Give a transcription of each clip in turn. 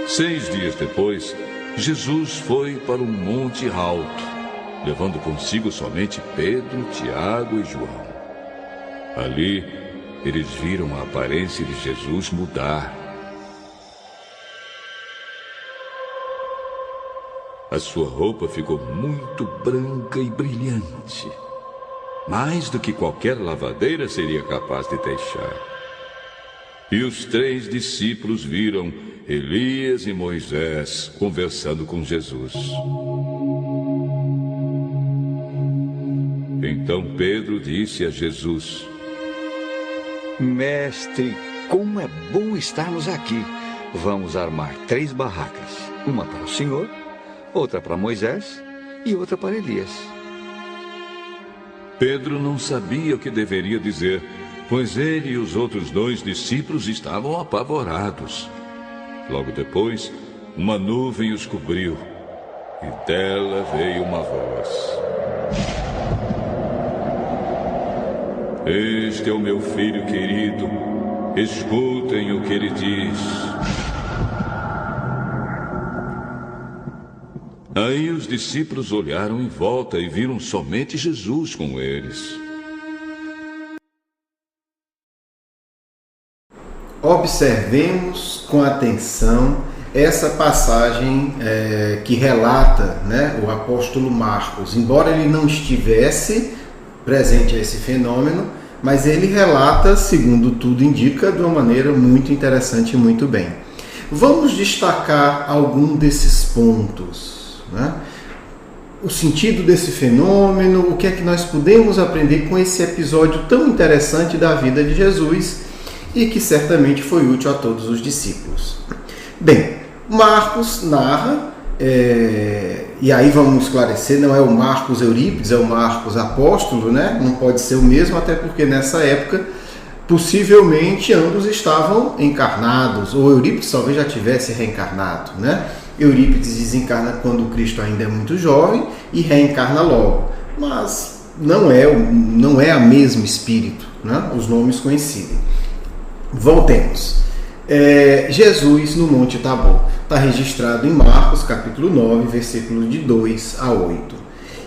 6 dias depois, Jesus foi para um monte alto, levando consigo somente Pedro, Tiago e João. Ali, eles viram a aparência de Jesus mudar. A sua roupa ficou muito branca e brilhante, mais do que qualquer lavadeira seria capaz de deixar. E os 3 discípulos viram Elias e Moisés conversando com Jesus. Então Pedro disse a Jesus: Mestre, como é bom estarmos aqui. Vamos armar 3 barracas. Uma para o Senhor, outra para Moisés e outra para Elias. Pedro não sabia o que deveria dizer, pois ele e os outros 2 discípulos estavam apavorados. Logo depois, uma nuvem os cobriu, e dela veio uma voz: Este é o meu filho querido, escutem o que ele diz. Aí os discípulos olharam em volta e viram somente Jesus com eles. Observemos com atenção essa passagem que relata, né, o apóstolo Marcos. Embora ele não estivesse presente a esse fenômeno, mas ele relata, segundo tudo indica, de uma maneira muito interessante e muito bem. Vamos destacar algum desses pontos, né? O sentido desse fenômeno, o que é que nós podemos aprender com esse episódio tão interessante da vida de Jesus e que certamente foi útil a todos os discípulos. Bem, Marcos narra, e aí vamos esclarecer, não é o Marcos Eurípides, é o Marcos apóstolo, né? Não pode ser o mesmo, até porque nessa época possivelmente ambos estavam encarnados, ou Eurípides talvez já tivesse reencarnado, né? Eurípides desencarna quando o Cristo ainda é muito jovem e reencarna logo, mas não é a mesmo espírito, né? Os nomes coincidem. Voltemos. Jesus no Monte Tabor está registrado em Marcos capítulo 9, versículos de 2 a 8.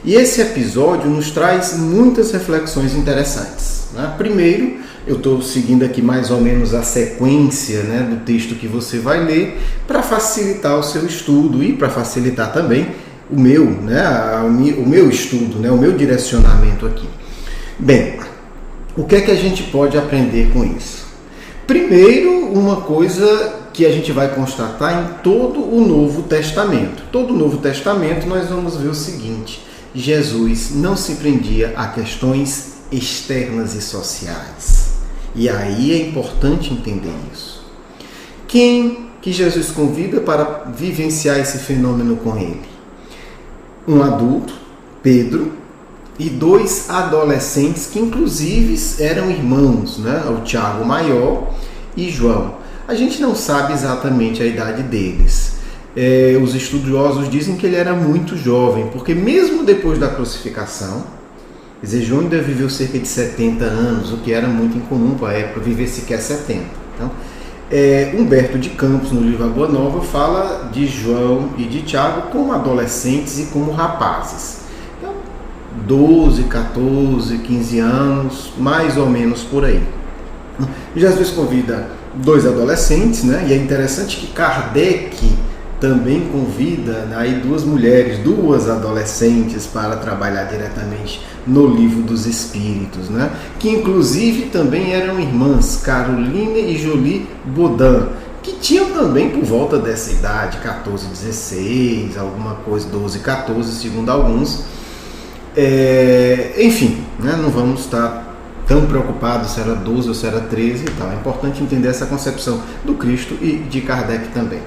E esse episódio nos traz muitas reflexões interessantes, né? Primeiro, eu estou seguindo aqui mais ou menos a sequência, né, do texto que você vai ler para facilitar o seu estudo e para facilitar também o meu estudo, né, o meu direcionamento aqui. Bem, o que é que a gente pode aprender com isso? Primeiro, uma coisa que a gente vai constatar em todo o Novo Testamento. Todo o Novo Testamento nós vamos ver o seguinte: Jesus não se prendia a questões externas e sociais. E aí é importante entender isso. Quem que Jesus convida para vivenciar esse fenômeno com ele? Um adulto, Pedro, e 2 adolescentes que inclusive eram irmãos, né? O Tiago maior e João. A gente não sabe exatamente a idade deles. Os estudiosos dizem que ele era muito jovem, porque mesmo depois da crucificação, quer dizer, João ainda viveu cerca de 70 anos, o que era muito incomum para a época, viver sequer 70. Então, Humberto de Campos, no livro A Boa Nova, fala de João e de Tiago como adolescentes e como rapazes. Então, 12, 14, 15 anos, mais ou menos por aí. Jesus convida 2 adolescentes, né? E é interessante que Kardec também convida aí 2 mulheres, 2 adolescentes para trabalhar diretamente no Livro dos Espíritos, né? Que inclusive também eram irmãs, Caroline e Jolie Baudin, que tinham também por volta dessa idade, 14, 16, alguma coisa, 12, 14, segundo alguns. Enfim, né? Não vamos estar tão preocupados se era 12 ou se era 13 e tal. É importante entender essa concepção do Cristo e de Kardec também.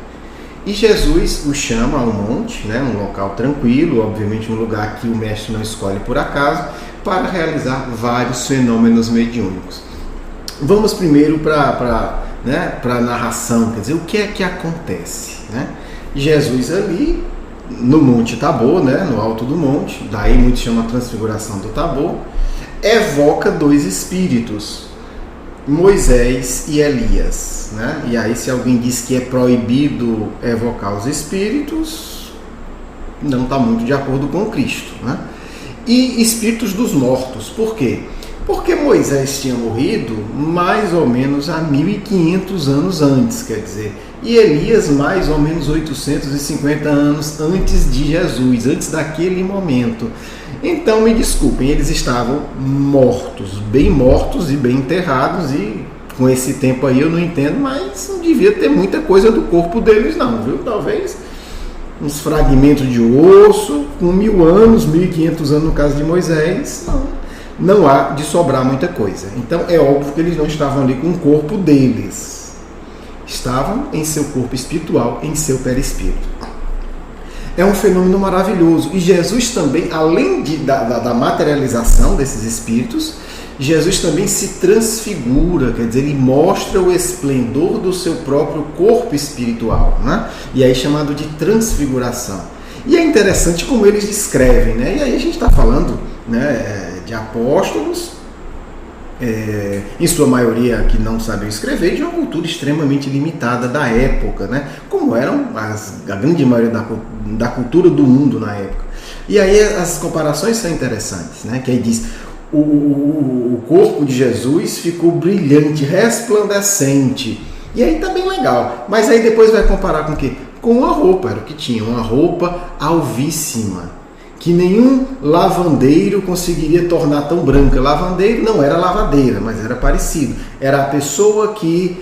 E Jesus os chama ao monte, né, um local tranquilo, obviamente um lugar que o mestre não escolhe por acaso, para realizar vários fenômenos mediúnicos. Vamos primeiro para a narração, quer dizer, o que é que acontece, né? Jesus ali no Monte Tabor, né, no alto do monte, daí muitos chamam a transfiguração do Tabor, evoca 2 espíritos. Moisés e Elias, né? E aí, se alguém diz que é proibido evocar os espíritos, não está muito de acordo com Cristo, né? E espíritos dos mortos, por quê? Porque Moisés tinha morrido mais ou menos há 1500 anos antes, quer dizer, e Elias mais ou menos 850 anos antes de Jesus, antes daquele momento. Então, me desculpem, eles estavam mortos e bem enterrados, e com esse tempo aí eu não entendo, mas não devia ter muita coisa do corpo deles não, viu? Talvez uns fragmentos de osso, com 1000 anos, 1500 anos no caso de Moisés, não há de sobrar muita coisa. Então é óbvio que eles não estavam ali com o corpo deles, estavam em seu corpo espiritual, em seu perispírito. É um fenômeno maravilhoso. E Jesus também, além da materialização desses espíritos, Jesus também se transfigura, quer dizer, ele mostra o esplendor do seu próprio corpo espiritual, né? E aí chamado de transfiguração. E é interessante como eles descrevem, né? E aí a gente está falando, né, de apóstolos, em sua maioria que não sabiam escrever, de uma cultura extremamente limitada da época, né? Como eram a grande maioria da cultura do mundo na época. E aí as comparações são interessantes, né? Que aí diz, o corpo de Jesus ficou brilhante, resplandecente. E aí tá bem legal. Mas aí depois vai comparar com o quê? Com uma roupa, era o que tinha, uma roupa alvíssima, que nenhum lavandeiro conseguiria tornar tão branca. Lavandeiro não era lavadeira, mas era parecido. Era a pessoa que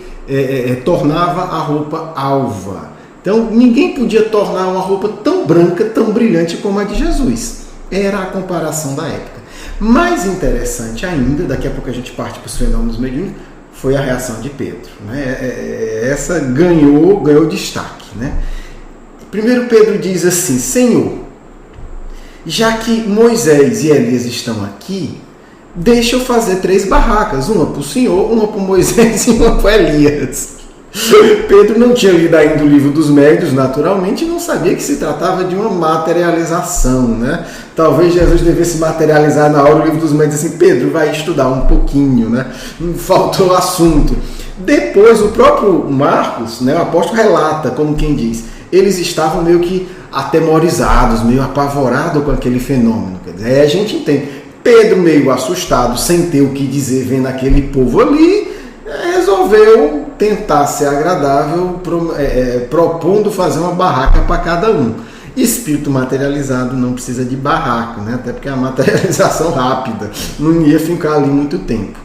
tornava a roupa alva. Então ninguém podia tornar uma roupa tão branca, tão brilhante como a de Jesus. Era a comparação da época. Mais interessante ainda, daqui a pouco a gente parte para os fenômenos mediúnicos, foi a reação de Pedro, né? Essa ganhou destaque, né? Primeiro Pedro diz assim: Senhor, já que Moisés e Elias estão aqui, deixa eu fazer 3 barracas, uma para o Senhor, uma para Moisés e uma para Elias. Pedro não tinha lido ainda o livro dos médiuns, naturalmente, e não sabia que se tratava de uma materialização, né? Talvez Jesus devesse materializar na hora o livro dos médiuns assim: Pedro, vai estudar um pouquinho, né? Faltou assunto. Depois o próprio Marcos, né, o apóstolo, relata, como quem diz, eles estavam meio que atemorizados, meio apavorados com aquele fenômeno. Quer dizer, aí a gente entende. Pedro, meio assustado, sem ter o que dizer, vendo aquele povo ali, resolveu tentar ser agradável, propondo fazer uma barraca para cada um. Espírito materializado não precisa de barraca, né? Até porque é a materialização rápida, não ia ficar ali muito tempo.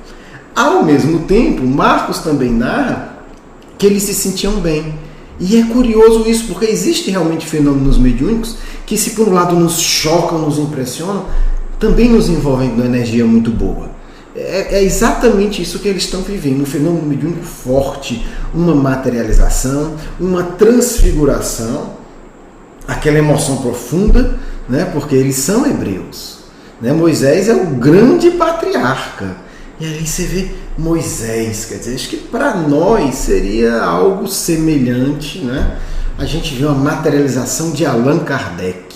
Ao mesmo tempo, Marcos também narra que eles se sentiam bem. E é curioso isso, porque existem realmente fenômenos mediúnicos que, se por um lado nos chocam, nos impressionam, também nos envolvem com energia muito boa. É exatamente isso que eles estão vivendo, um fenômeno mediúnico forte, uma materialização, uma transfiguração, aquela emoção profunda, né? Porque eles são hebreus, né? Moisés é o grande patriarca, e aí você vê Moisés, quer dizer, acho que para nós seria algo semelhante, né? A gente vê uma materialização de Allan Kardec.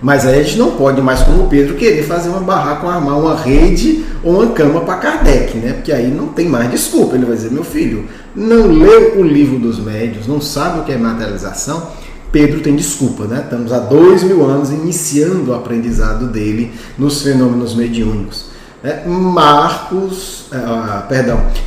Mas aí a gente não pode mais, como Pedro, querer fazer uma barraca, armar uma rede ou uma cama para Kardec, né? Porque aí não tem mais desculpa. Ele vai dizer: meu filho, não leu o livro dos médiuns, não sabe o que é materialização. Pedro tem desculpa, né? Estamos há 2000 anos iniciando o aprendizado dele nos fenômenos mediúnicos.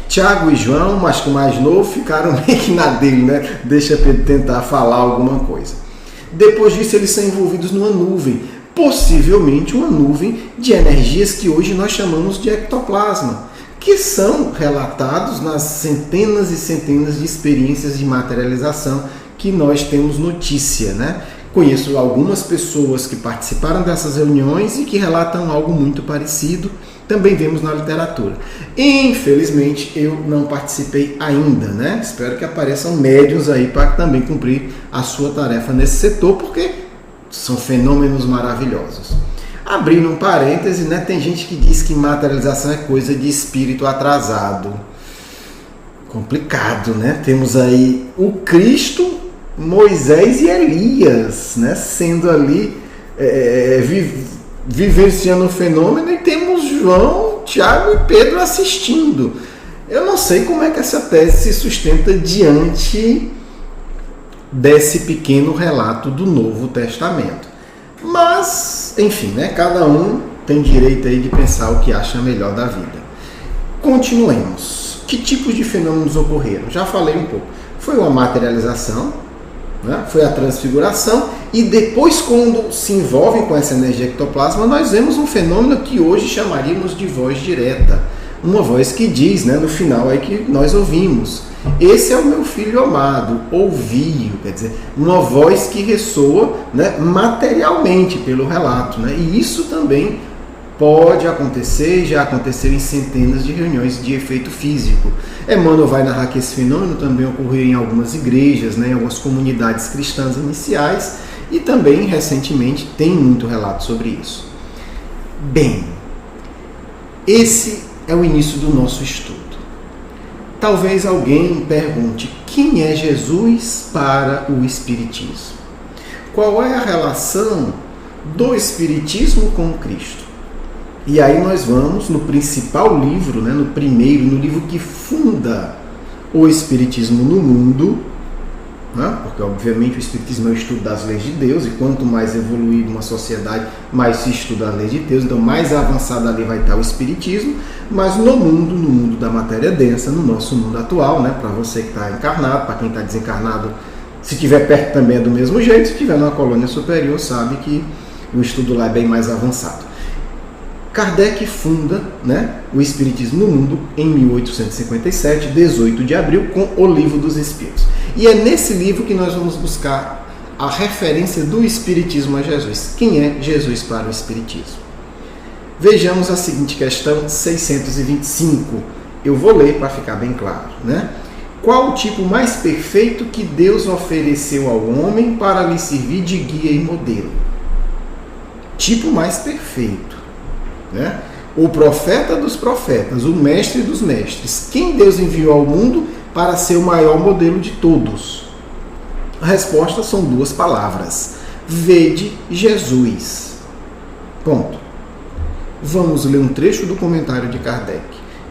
Tiago e João, acho que o mais novo, ficaram meio que na dele, né? Deixa Pedro tentar falar alguma coisa. Depois disso, eles são envolvidos numa nuvem, possivelmente uma nuvem de energias que hoje nós chamamos de ectoplasma, que são relatados nas centenas e centenas de experiências de materialização que nós temos notícia, né? Conheço algumas pessoas que participaram dessas reuniões e que relatam algo muito parecido, também vemos na literatura. Infelizmente, eu não participei ainda, né? Espero que apareçam médiuns aí para também cumprir a sua tarefa nesse setor, porque são fenômenos maravilhosos. Abrindo um parêntese, né? Tem gente que diz que materialização é coisa de espírito atrasado. Complicado, né? Temos aí o Cristo, Moisés e Elias, né? Sendo ali vivenciando o fenômeno, e temos João, Tiago e Pedro assistindo. Eu não sei como é que essa tese se sustenta diante desse pequeno relato do Novo Testamento. Mas, enfim, né? Cada um tem direito aí de pensar o que acha melhor da vida. Continuemos. Que tipos de fenômenos ocorreram? Já falei um pouco. Foi uma materialização, né? Foi a transfiguração, e depois, quando se envolve com essa energia ectoplasma, nós vemos um fenômeno que hoje chamaríamos de voz direta. Uma voz que diz, né, no final aí que nós ouvimos: esse é o meu filho amado, ouvi-o. Quer dizer, uma voz que ressoa, né, materialmente pelo relato, né? E isso também pode acontecer, já aconteceu em centenas de reuniões de efeito físico. Emmanuel vai narrar que esse fenômeno também ocorreu em algumas igrejas, né, em algumas comunidades cristãs iniciais, e também recentemente tem muito relato sobre isso. Bem, esse é o início do nosso estudo. Talvez alguém pergunte: quem é Jesus para o Espiritismo? Qual é a relação do Espiritismo com Cristo? E aí nós vamos no principal livro, né, no livro que funda o Espiritismo no mundo, né, porque obviamente o Espiritismo é o estudo das leis de Deus, e quanto mais evoluída uma sociedade, mais se estuda a lei de Deus, então mais avançada ali vai estar o Espiritismo. Mas no mundo da matéria densa, no nosso mundo atual, né, para você que está encarnado, para quem está desencarnado, se estiver perto também é do mesmo jeito, se estiver numa colônia superior, sabe que o estudo lá é bem mais avançado. Kardec funda, né, o Espiritismo no mundo em 1857, 18 de abril, com o Livro dos Espíritos. E é nesse livro que nós vamos buscar a referência do Espiritismo a Jesus. Quem é Jesus para o Espiritismo? Vejamos a seguinte questão 625. Eu vou ler para ficar bem claro, né? Qual o tipo mais perfeito que Deus ofereceu ao homem para lhe servir de guia e modelo? Tipo mais perfeito, né? O profeta dos profetas, o mestre dos mestres. Quem Deus enviou ao mundo para ser o maior modelo de todos? A resposta são duas palavras: vede Jesus. Ponto. Vamos ler um trecho do comentário de Kardec.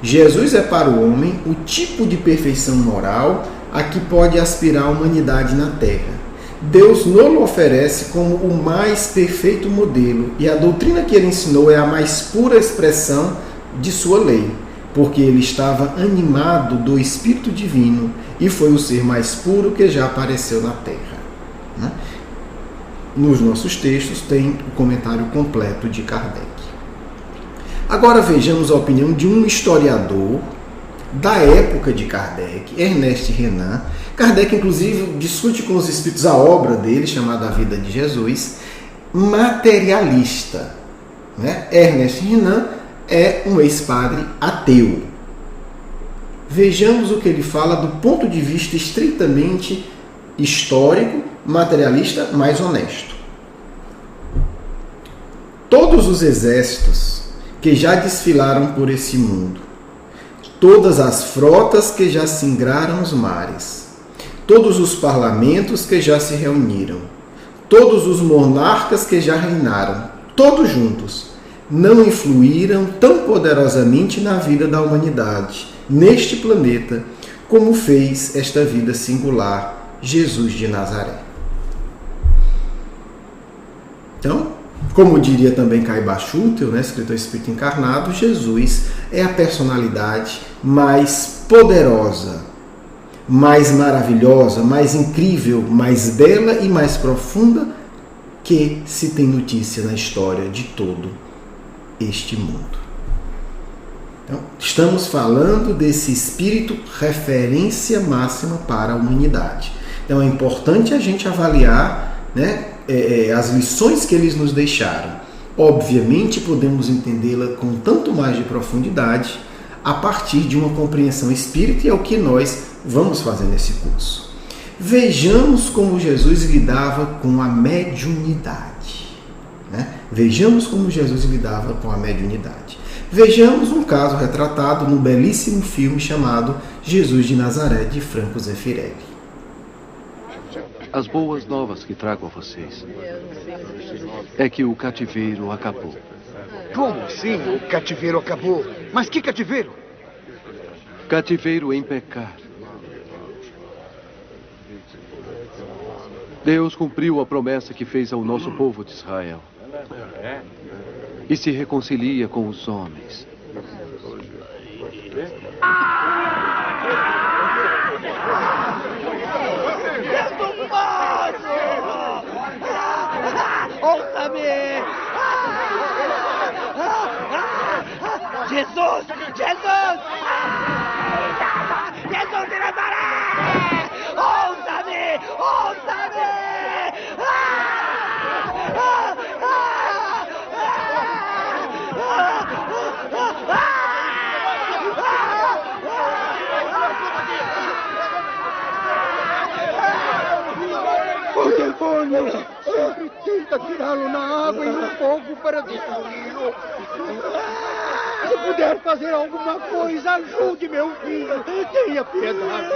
Jesus é para o homem o tipo de perfeição moral a que pode aspirar a humanidade na Terra. Deus não o oferece como o mais perfeito modelo, e a doutrina que ele ensinou é a mais pura expressão de sua lei, porque ele estava animado do Espírito Divino e foi o ser mais puro que já apareceu na Terra. Nos nossos textos tem o comentário completo de Kardec. Agora vejamos a opinião de um historiador da época de Kardec, Ernest Renan. Kardec, inclusive, discute com os espíritos a obra dele, chamada A Vida de Jesus, materialista. Né? Ernest Renan é um ex-padre ateu. Vejamos o que ele fala do ponto de vista estritamente histórico, materialista, mais honesto. Todos os exércitos que já desfilaram por esse mundo, todas as frotas que já singraram os mares, todos os parlamentos que já se reuniram, todos os monarcas que já reinaram, todos juntos, não influíram tão poderosamente na vida da humanidade, neste planeta, como fez esta vida singular, Jesus de Nazaré. Então, como diria também Caiba Schutel, né, escritor espírita encarnado, Jesus é a personalidade mais poderosa, mais maravilhosa, mais incrível, mais bela e mais profunda que se tem notícia na história de todo este mundo. Então, estamos falando desse espírito referência máxima para a humanidade. Então é importante a gente avaliar, né, as lições que eles nos deixaram. Obviamente podemos entendê-la com tanto mais de profundidade a partir de uma compreensão espírita, e é o que nós vamos fazer nesse curso. Vejamos como Jesus lidava com a mediunidade. Né? Vejamos como Jesus lidava com a mediunidade. Vejamos um caso retratado no belíssimo filme chamado Jesus de Nazaré, de Franco Zeffirelli. As boas novas que trago a vocês é que o cativeiro acabou. Como assim o cativeiro acabou? Mas que cativeiro? Cativeiro em pecar. Deus cumpriu a promessa que fez ao nosso povo de Israel. E se reconcilia com os homens. Ouça-me! Jesus! Jesus! Jesus de Nazaré! Ouça-me! Ouça-me! O demônio sempre tenta tirá-lo na água e no fogo para destruí-lo. Se puder fazer alguma coisa, ajude meu filho. Tenha piedade.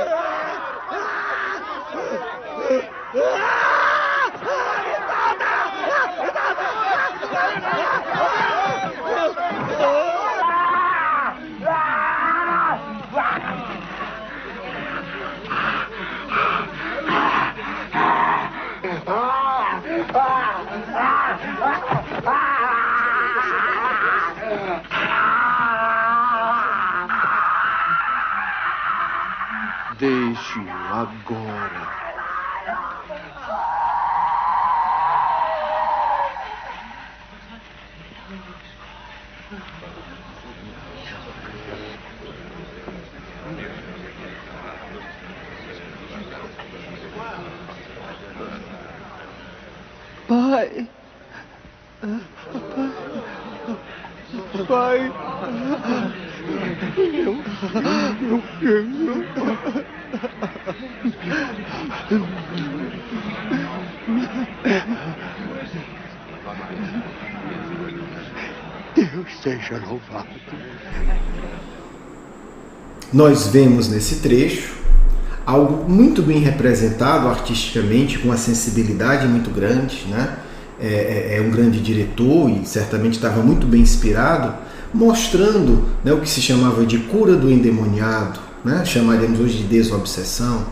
Deixe-o agora. Pai. Pai. Meu filho. Deus seja louvado. Nós vemos nesse trecho algo muito bem representado artisticamente, com uma sensibilidade muito grande, né? É um grande diretor e certamente estava muito bem inspirado, mostrando, né, o que se chamava de cura do endemoniado, né? Chamaremos hoje de desobsessão,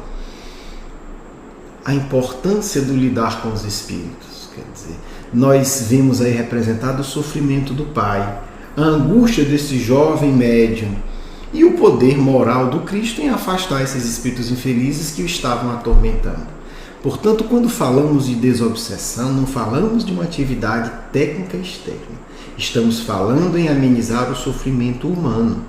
a importância do lidar com os espíritos. Quer dizer, nós vimos aí representado o sofrimento do pai, a angústia desse jovem médium e o poder moral do Cristo em afastar esses espíritos infelizes que o estavam atormentando. Portanto, quando falamos de desobsessão, não falamos de uma atividade técnica externa. Estamos falando em amenizar o sofrimento humano,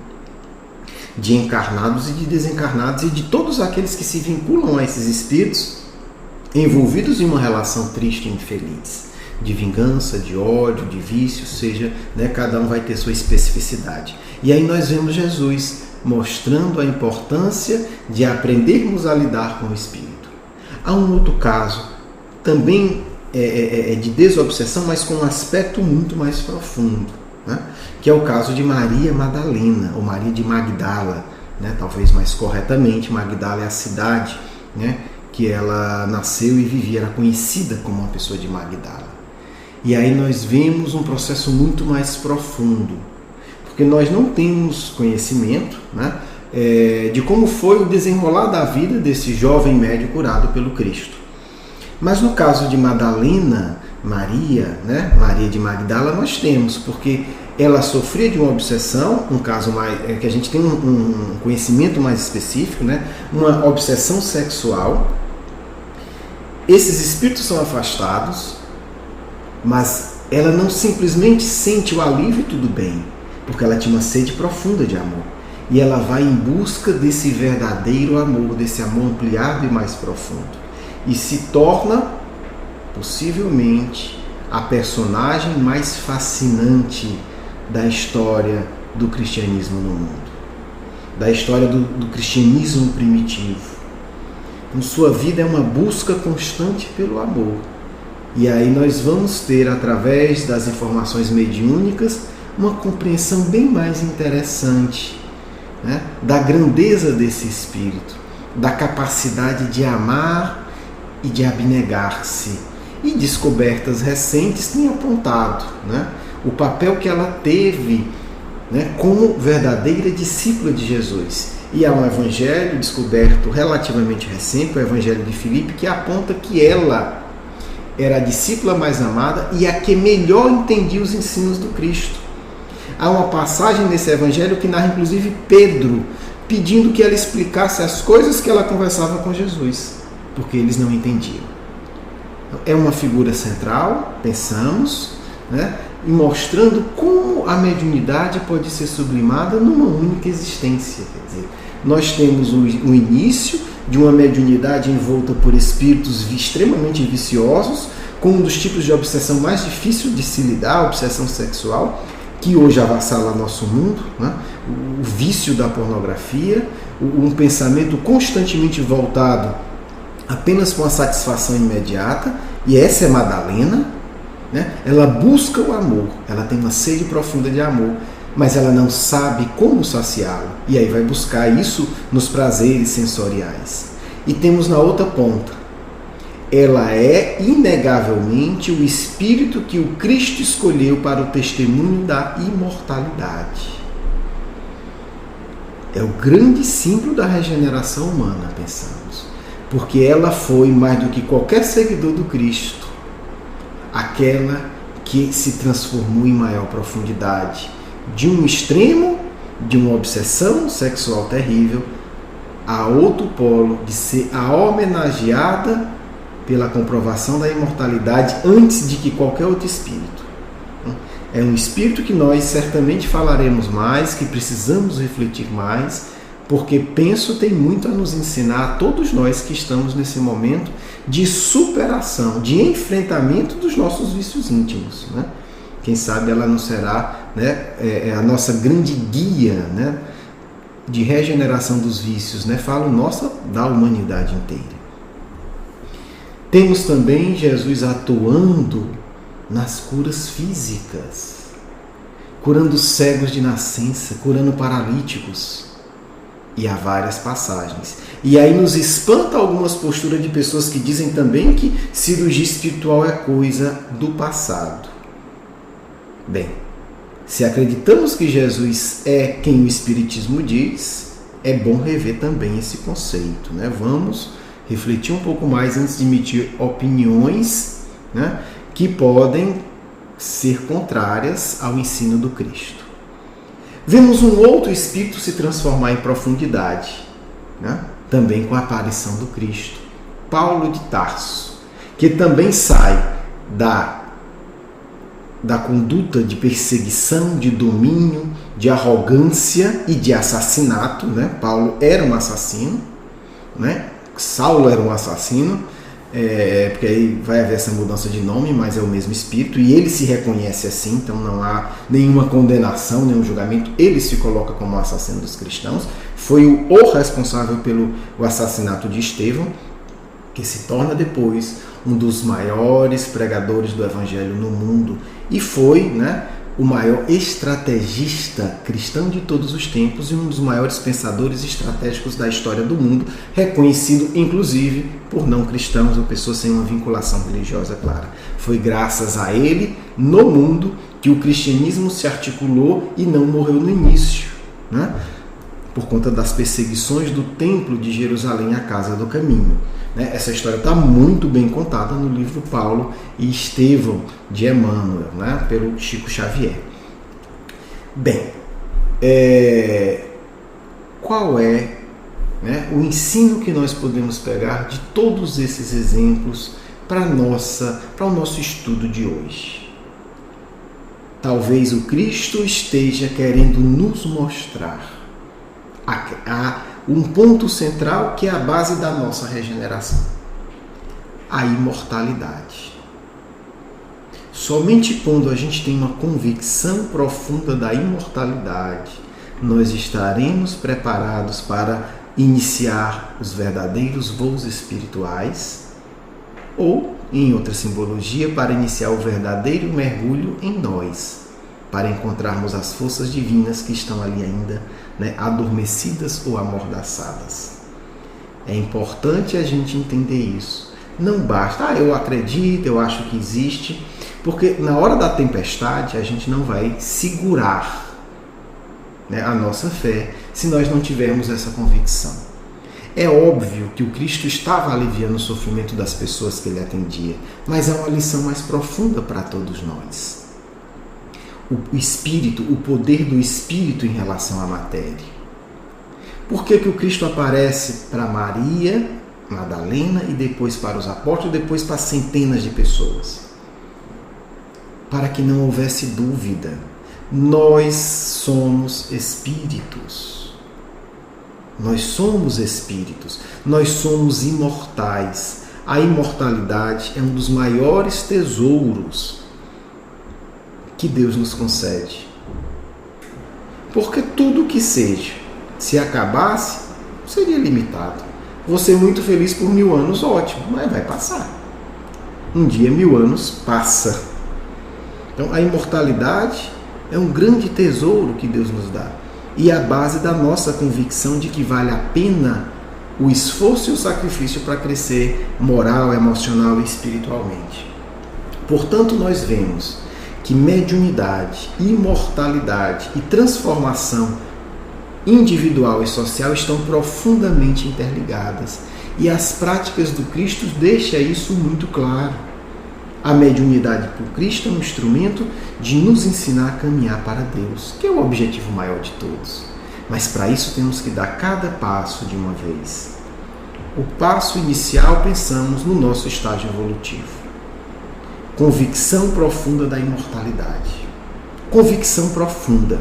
de encarnados e de desencarnados e de todos aqueles que se vinculam a esses espíritos envolvidos em uma relação triste e infeliz, de vingança, de ódio, de vício, seja, né, cada um vai ter sua especificidade. E aí nós vemos Jesus mostrando a importância de aprendermos a lidar com o espírito. Há um outro caso, também de desobsessão, mas com um aspecto muito mais profundo, né? Que é o caso de Maria Madalena, ou Maria de Magdala, né? Talvez mais corretamente, Magdala é a cidade, né, que ela nasceu e vivia, era conhecida como uma pessoa de Magdala. E aí nós vemos um processo muito mais profundo, porque nós não temos conhecimento, né, de como foi o desenrolar da vida desse jovem médio curado pelo Cristo. Mas no caso de Madalena, Maria, né, Maria de Magdala, nós temos, porque ela sofria de uma obsessão, um caso mais, que a gente tem um conhecimento mais específico, né, uma obsessão sexual. Esses espíritos são afastados, mas ela não simplesmente sente o alívio e tudo bem, porque ela tinha uma sede profunda de amor. E ela vai em busca desse verdadeiro amor, desse amor ampliado e mais profundo. E se torna, possivelmente, a personagem mais fascinante da história do cristianismo no mundo. Da história do cristianismo primitivo. Em sua vida é uma busca constante pelo amor. E aí nós vamos ter, através das informações mediúnicas, uma compreensão bem mais interessante, né, da grandeza desse espírito, da capacidade de amar e de abnegar-se. E descobertas recentes têm apontado, né, o papel que ela teve né, como verdadeira discípula de Jesus. E há um evangelho descoberto relativamente recente, o evangelho de Filipe, que aponta que ela era a discípula mais amada e a que melhor entendia os ensinos do Cristo. Há uma passagem nesse evangelho que narra inclusive Pedro pedindo que ela explicasse as coisas que ela conversava com Jesus, porque eles não entendiam. É uma figura central, pensamos, né, e mostrando como a mediunidade pode ser sublimada numa única existência. Quer dizer, nós temos o início de uma mediunidade envolta por espíritos extremamente viciosos, com um dos tipos de obsessão mais difícil de se lidar, a obsessão sexual, que hoje avassala nosso mundo, né? O vício da pornografia, um pensamento constantemente voltado apenas com a satisfação imediata, e essa é Madalena, né? Ela busca o amor, ela tem uma sede profunda de amor, mas ela não sabe como saciá-lo, e aí vai buscar isso nos prazeres sensoriais. E temos na outra ponta, ela é inegavelmente o espírito que o Cristo escolheu para o testemunho da imortalidade. É o grande símbolo da regeneração humana, pensamos, porque ela foi, mais do que qualquer seguidor do Cristo, aquela que se transformou em maior profundidade, de um extremo, de uma obsessão sexual terrível, a outro polo, de ser a homenageada pela comprovação da imortalidade antes de que qualquer outro espírito. É um espírito que nós certamente falaremos mais, que precisamos refletir mais, porque penso tem muito a nos ensinar a todos nós que estamos nesse momento de superação, de enfrentamento dos nossos vícios íntimos, né? Quem sabe ela não será, né, a nossa grande guia, né, de regeneração dos vícios, né? Falo nossa, da humanidade inteira. Temos também Jesus atuando nas curas físicas, curando cegos de nascença, curando paralíticos. E há várias passagens. E aí nos espanta algumas posturas de pessoas que dizem também que cirurgia espiritual é coisa do passado. Bem, se acreditamos que Jesus é quem o Espiritismo diz, é bom rever também esse conceito, né? Vamos refletir um pouco mais antes de emitir opiniões, né, que podem ser contrárias ao ensino do Cristo. Vemos um outro espírito se transformar em profundidade, né, também com a aparição do Cristo, Paulo de Tarso, que também sai da conduta de perseguição, de domínio, de arrogância e de assassinato, né? Paulo era um assassino, né? Saulo era um assassino, porque aí vai haver essa mudança de nome, mas é o mesmo espírito, e ele se reconhece assim, então não há nenhuma condenação, nenhum julgamento, ele se coloca como assassino dos cristãos, foi o responsável pelo assassinato de Estevão, que se torna depois um dos maiores pregadores do Evangelho no mundo, e foi, né, o maior estrategista cristão de todos os tempos e um dos maiores pensadores estratégicos da história do mundo, reconhecido inclusive por não cristãos ou pessoas sem uma vinculação religiosa clara. Foi graças a ele, no mundo, que o cristianismo se articulou e não morreu no início, né? Por conta das perseguições do Templo de Jerusalém, a Casa do Caminho. Essa história está muito bem contada no livro Paulo e Estevão de Emmanuel, né, pelo Chico Xavier. Bem, qual é, né, o ensino que nós podemos pegar de todos esses exemplos para o nosso estudo de hoje? Talvez o Cristo esteja querendo nos mostrar um ponto central que é a base da nossa regeneração: a imortalidade. Somente quando a gente tem uma convicção profunda da imortalidade, nós estaremos preparados para iniciar os verdadeiros voos espirituais, ou, em outra simbologia, para iniciar o verdadeiro mergulho em nós, para encontrarmos as forças divinas que estão ali ainda, né, adormecidas ou amordaçadas. É importante a gente entender isso. Não basta, eu acredito, eu acho que existe, porque na hora da tempestade a gente não vai segurar né, a nossa fé se nós não tivermos essa convicção. É óbvio que o Cristo estava aliviando o sofrimento das pessoas que ele atendia, mas é uma lição mais profunda para todos nós. O Espírito, o poder do Espírito em relação à matéria. Por que o Cristo aparece para Maria Madalena e depois para os apóstolos e depois para centenas de pessoas? Para que não houvesse dúvida. Nós somos espíritos. Nós somos espíritos. Nós somos imortais. A imortalidade é um dos maiores tesouros que Deus nos concede. Porque tudo que seja, se acabasse, seria limitado. Vou ser muito feliz por 1000 anos, ótimo, mas vai passar. Um dia 1000 anos passa. Então a imortalidade é um grande tesouro que Deus nos dá. E é a base da nossa convicção de que vale a pena o esforço e o sacrifício para crescer moral, emocional e espiritualmente. Portanto, nós vemos que mediunidade, imortalidade e transformação individual e social estão profundamente interligadas. E as práticas do Cristo deixam isso muito claro. A mediunidade por Cristo é um instrumento de nos ensinar a caminhar para Deus, que é o objetivo maior de todos. Mas para isso temos que dar cada passo de uma vez. O passo inicial, pensamos no nosso estágio evolutivo. Convicção profunda da imortalidade. Convicção profunda.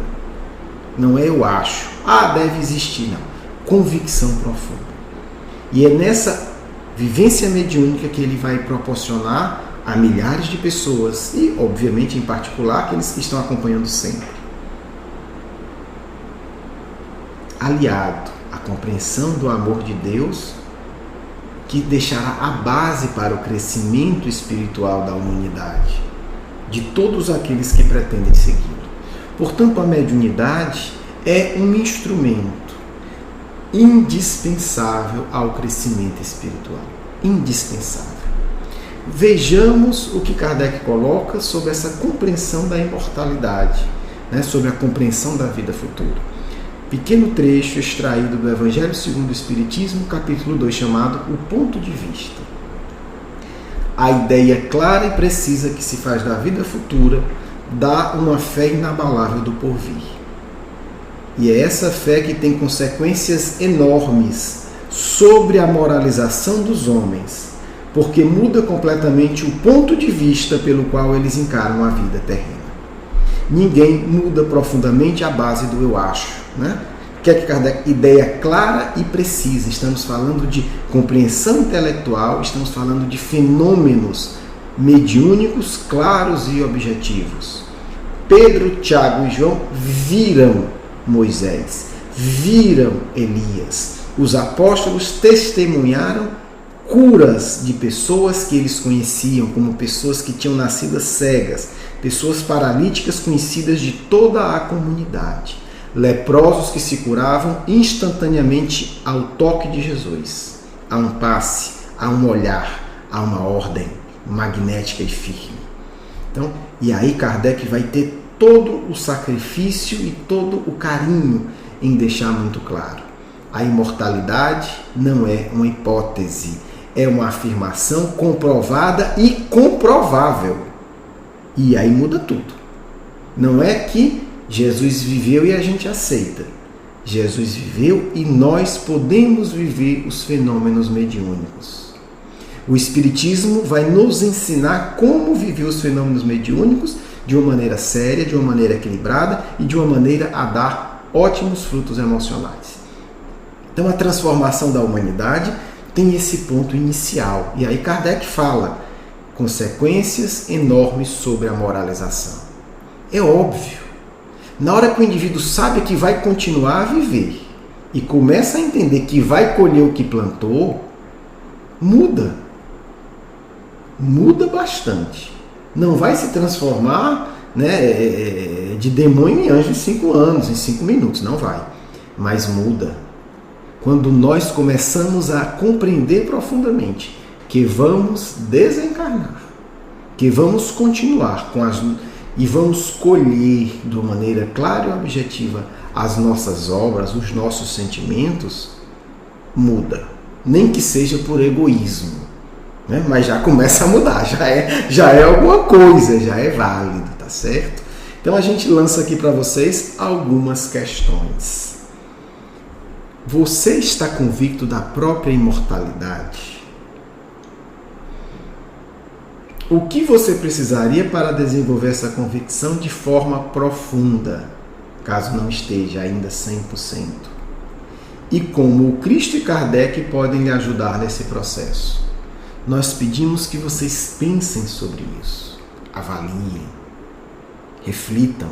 Não é eu acho. Deve existir. Não. Convicção profunda. E é nessa vivência mediúnica que ele vai proporcionar a milhares de pessoas e, obviamente, em particular, aqueles que estão acompanhando sempre. Aliado à compreensão do amor de Deus, que deixará a base para o crescimento espiritual da humanidade, de todos aqueles que pretendem segui-lo. Portanto, a mediunidade é um instrumento indispensável ao crescimento espiritual. Indispensável. Vejamos o que Kardec coloca sobre essa compreensão da imortalidade, né, sobre a compreensão da vida futura. Pequeno trecho extraído do Evangelho segundo o Espiritismo, capítulo 2, chamado O Ponto de Vista. A ideia clara e precisa que se faz da vida futura dá uma fé inabalável do porvir. E é essa fé que tem consequências enormes sobre a moralização dos homens, porque muda completamente o ponto de vista pelo qual eles encaram a vida terrena. Ninguém muda profundamente a base do eu acho, né? Que Kardec, ideia clara e precisa. Estamos falando de compreensão intelectual, estamos falando de fenômenos mediúnicos, claros e objetivos. Pedro, Tiago e João viram Moisés, viram Elias. Os apóstolos testemunharam curas de pessoas que eles conheciam, como pessoas que tinham nascido cegas, pessoas paralíticas conhecidas de toda a comunidade, leprosos que se curavam instantaneamente ao toque de Jesus. Há um passe, há um olhar, há uma ordem magnética e firme. Então, e aí Kardec vai ter todo o sacrifício e todo o carinho em deixar muito claro. A imortalidade não é uma hipótese, é uma afirmação comprovada e comprovável. E aí muda tudo. Não é que Jesus viveu e a gente aceita. Jesus viveu e nós podemos viver os fenômenos mediúnicos. O Espiritismo vai nos ensinar como viver os fenômenos mediúnicos de uma maneira séria, de uma maneira equilibrada e de uma maneira a dar ótimos frutos emocionais. Então a transformação da humanidade tem esse ponto inicial. E aí Kardec fala consequências enormes sobre a moralização. É óbvio. Na hora que o indivíduo sabe que vai continuar a viver e começa a entender que vai colher o que plantou, muda. Muda bastante. Não vai se transformar, né, de demônio em anjo em 5 anos, em 5 minutos. Não vai. Mas muda. Quando nós começamos a compreender profundamente que vamos desencarnar, que vamos continuar com as e vamos colher de uma maneira clara e objetiva as nossas obras, os nossos sentimentos, muda. Nem que seja por egoísmo, né? Mas já começa a mudar, já é alguma coisa, já é válido, tá certo? Então a gente lança aqui para vocês algumas questões. Você está convicto da própria imortalidade? O que você precisaria para desenvolver essa convicção de forma profunda, caso não esteja ainda 100%? E como o Cristo e Kardec podem lhe ajudar nesse processo? Nós pedimos que vocês pensem sobre isso, avaliem, reflitam,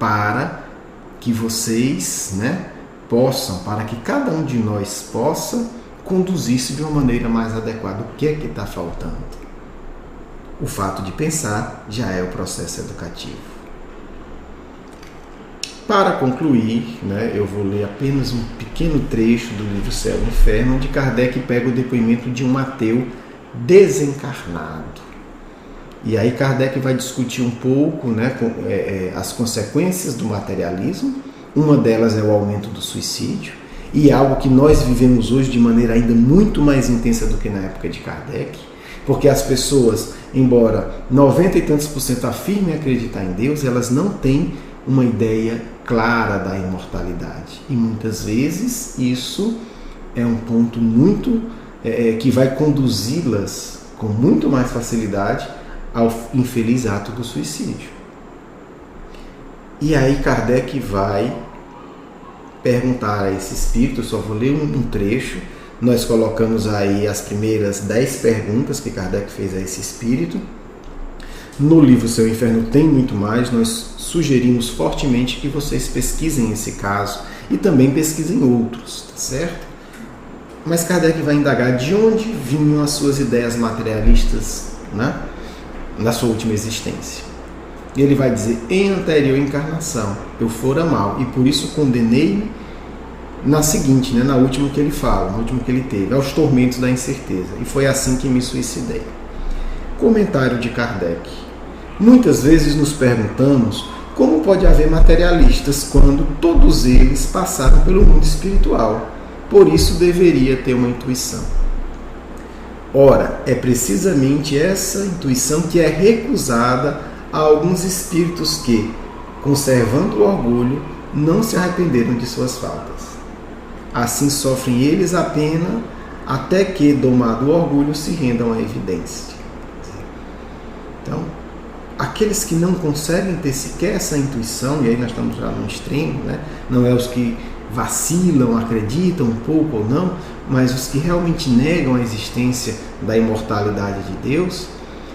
para que vocês, possam, para que cada um de nós possa conduzir-se de uma maneira mais adequada. O que é que está faltando? O fato de pensar já é o processo educativo. Para concluir, eu vou ler apenas um pequeno trecho do livro Céu e Inferno, onde Kardec pega o depoimento de um ateu desencarnado. E aí Kardec vai discutir um pouco as consequências do materialismo. Uma delas é o aumento do suicídio, e é algo que nós vivemos hoje de maneira ainda muito mais intensa do que na época de Kardec, porque as pessoas, embora 90 e tantos % afirmem acreditar em Deus, elas não têm uma ideia clara da imortalidade. E muitas vezes isso é um ponto muito que vai conduzi-las com muito mais facilidade ao infeliz ato do suicídio. E aí Kardec vai perguntar a esse espírito, eu só vou ler um trecho, nós colocamos aí as primeiras 10 perguntas que Kardec fez a esse espírito. No livro Céu e Inferno tem muito mais, nós sugerimos fortemente que vocês pesquisem esse caso e também pesquisem outros, tá certo? Mas Kardec vai indagar de onde vinham as suas ideias materialistas, na sua última existência. E ele vai dizer: em anterior encarnação eu fora mal e por isso condenei-me na seguinte, na última que ele fala, na última que ele teve, aos tormentos da incerteza, e foi assim que me suicidei. Comentário de Kardec: muitas vezes nos perguntamos como pode haver materialistas quando todos eles passaram pelo mundo espiritual, por isso deveria ter uma intuição. Ora, é precisamente essa intuição que é recusada a alguns espíritos que, conservando o orgulho, não se arrependeram de suas faltas. Assim sofrem eles a pena até que, domado o orgulho, se rendam à evidência. Então, aqueles que não conseguem ter sequer essa intuição, e aí nós estamos já no extremo, não é os que vacilam, acreditam um pouco ou não, mas os que realmente negam a existência da imortalidade de Deus,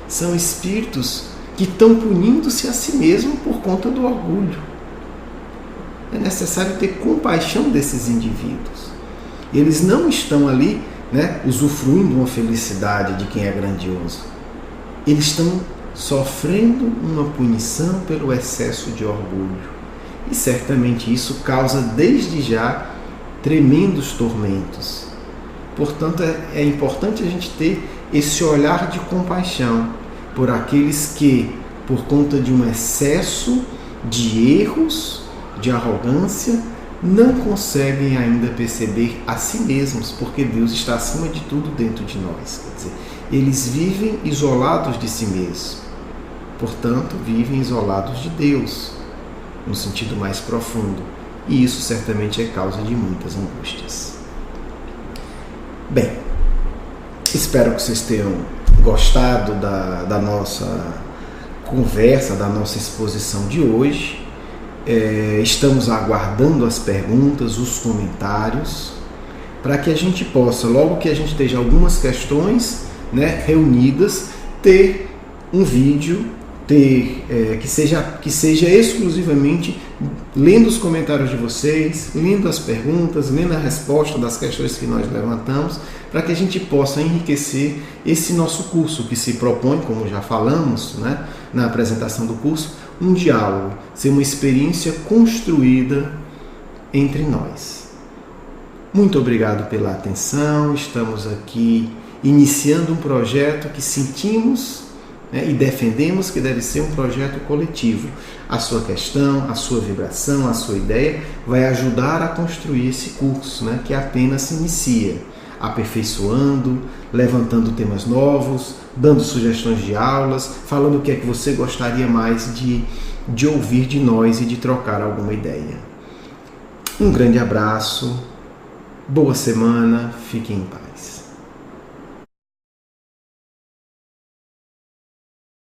são espíritos que estão punindo-se a si mesmos por conta do orgulho. É necessário ter compaixão desses indivíduos. Eles não estão ali, usufruindo uma felicidade de quem é grandioso. Eles estão sofrendo uma punição pelo excesso de orgulho. E certamente isso causa desde já tremendos tormentos. Portanto, é importante a gente ter esse olhar de compaixão por aqueles que, por conta de um excesso de erros, de arrogância, não conseguem ainda perceber a si mesmos, porque Deus está acima de tudo dentro de nós. Quer dizer, eles vivem isolados de si mesmos, portanto, vivem isolados de Deus, no sentido mais profundo, e isso certamente é causa de muitas angústias. Bem, espero que vocês tenham gostado da nossa conversa, da nossa exposição de hoje. Estamos aguardando as perguntas, os comentários, para que a gente possa, logo que a gente esteja algumas questões reunidas, ter um vídeo, que seja exclusivamente lendo os comentários de vocês, lendo as perguntas, lendo a resposta das questões que nós levantamos, para que a gente possa enriquecer esse nosso curso, que se propõe, como já falamos na apresentação do curso, um diálogo, ser uma experiência construída entre nós. Muito obrigado pela atenção. Estamos aqui iniciando um projeto que sentimos né? E defendemos que deve ser um projeto coletivo. A sua questão, a sua vibração, a sua ideia vai ajudar a construir esse curso, né? Que apenas se inicia, aperfeiçoando, levantando temas novos, dando sugestões de aulas, falando o que é que você gostaria mais de ouvir de nós e de trocar alguma ideia. Um grande abraço, boa semana, fiquem em paz.